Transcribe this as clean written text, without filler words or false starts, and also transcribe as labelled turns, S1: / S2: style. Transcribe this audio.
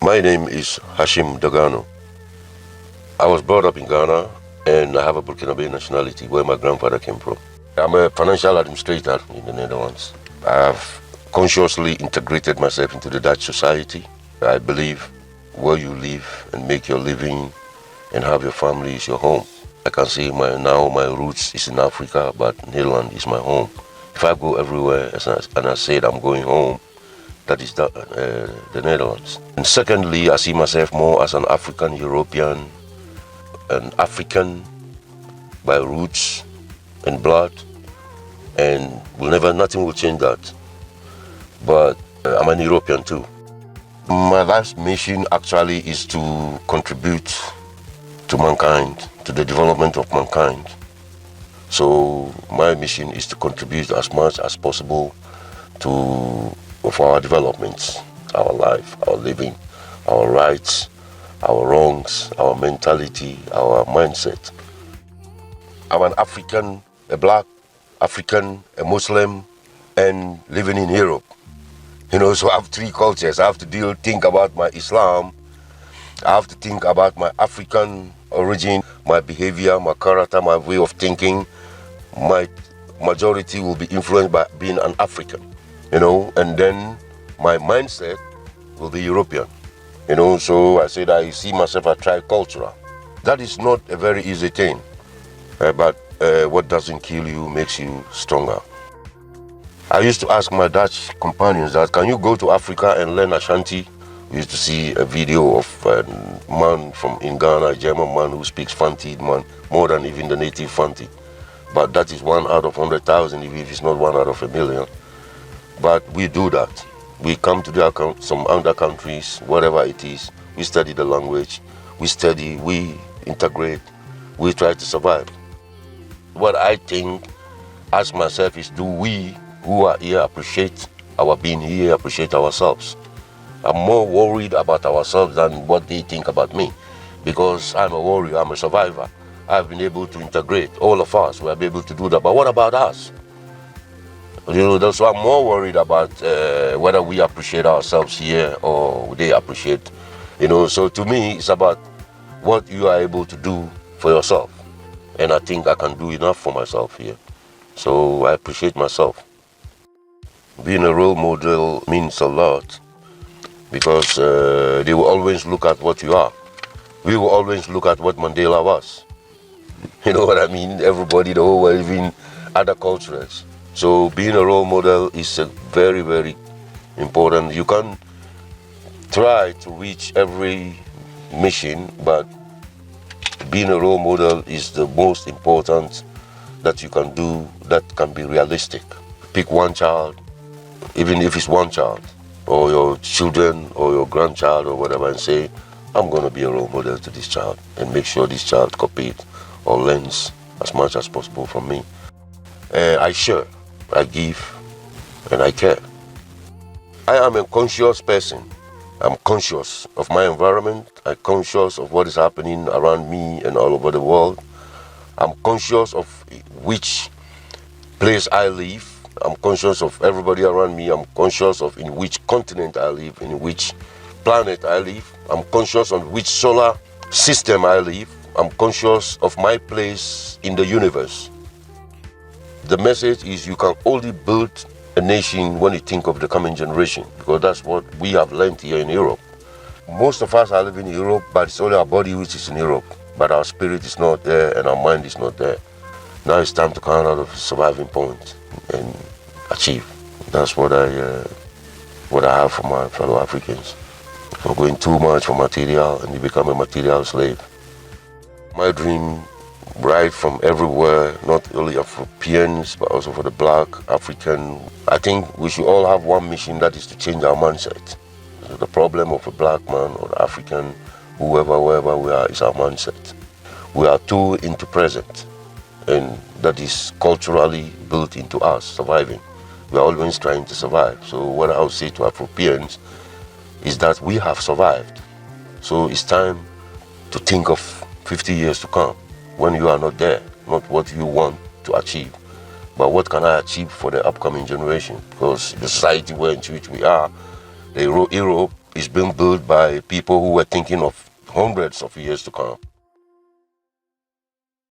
S1: My name is Hashim Dagano. I was brought up in Ghana and I have a Burkinabe nationality where my grandfather came from. I'm a financial administrator in the Netherlands. I've consciously integrated myself into the Dutch society. I believe where you live and make your living and have your family is your home. I can say my roots is in Africa, but Netherlands is my home. If I go everywhere and I said I'm going home, that is the Netherlands. And secondly, I see myself more as an African European, an African by roots and blood, and nothing will change that. But I'm an European too. My life's mission actually is to contribute to mankind, to the development of mankind. So my mission is to contribute as much as possible of our developments, our life, our living, our rights, our wrongs, our mentality, our mindset. I'm an African, a black African, a Muslim, and living in Europe. So I have three cultures. I have to think about my Islam. I have to think about my African origin, my behavior, my character, my way of thinking. My majority will be influenced by being an African, and then my mindset will be European, so I said I see myself as tricultural. That is not a very easy thing, but what doesn't kill you makes you stronger. I used to ask my Dutch companions that, can you go to Africa and learn Ashanti? We used to see a video of a man in Ghana, a German man who speaks Fanti, more than even the native Fanti. But that is 1 out of 100,000, if it's not 1 out of a million. But we do that. We come to some other countries, whatever it is. We study the language. We integrate. We try to survive. What I think, ask myself, is do we who are here appreciate our being here, appreciate ourselves? I'm more worried about ourselves than what they think about me, because I'm a warrior, I'm a survivor. I've been able to integrate. All of us, we have been able to do that. But what about us? So I'm more worried about whether we appreciate ourselves here or they appreciate. So to me, it's about what you are able to do for yourself. And I think I can do enough for myself here. So I appreciate myself. Being a role model means a lot, because they will always look at what you are. We will always look at what Mandela was. You know what I mean? Everybody, the whole world, even other cultures. So being a role model is very, very important. You can try to reach every mission, but being a role model is the most important that you can do that can be realistic. Pick one child, even if it's one child, or your children or your grandchild or whatever, and say, I'm going to be a role model to this child, and make sure this child copies or learns as much as possible from me. I share, I give, and I care. I am a conscious person. I'm conscious of my environment. I'm conscious of what is happening around me and all over the world. I'm conscious of which place I live. I'm conscious of everybody around me. I'm conscious of in which continent I live, in which planet I live. I'm conscious on which solar system I live. I'm conscious of my place in the universe. The message is you can only build a nation when you think of the coming generation, because that's what we have learned here in Europe. Most of us are living in Europe, but it's only our body which is in Europe. But our spirit is not there and our mind is not there. Now it's time to come out of the surviving point and achieve. That's what I have for my fellow Africans. For going too much for material and you become a material slave. My dream, right from everywhere, not only Afropeans, but also for the black, African. I think we should all have one mission, that is to change our mindset. So the problem of a black man or the African, wherever we are, is our mindset. We are too into present, and that is culturally built into us, surviving. We are always trying to survive. So what I would say to Afropeans is that we have survived. So it's time to think of 50 years to come, when you are not there, not what you want to achieve, but what can I achieve for the upcoming generation? Because the society in which we are, Europe is being built by people who were thinking of hundreds of years to come.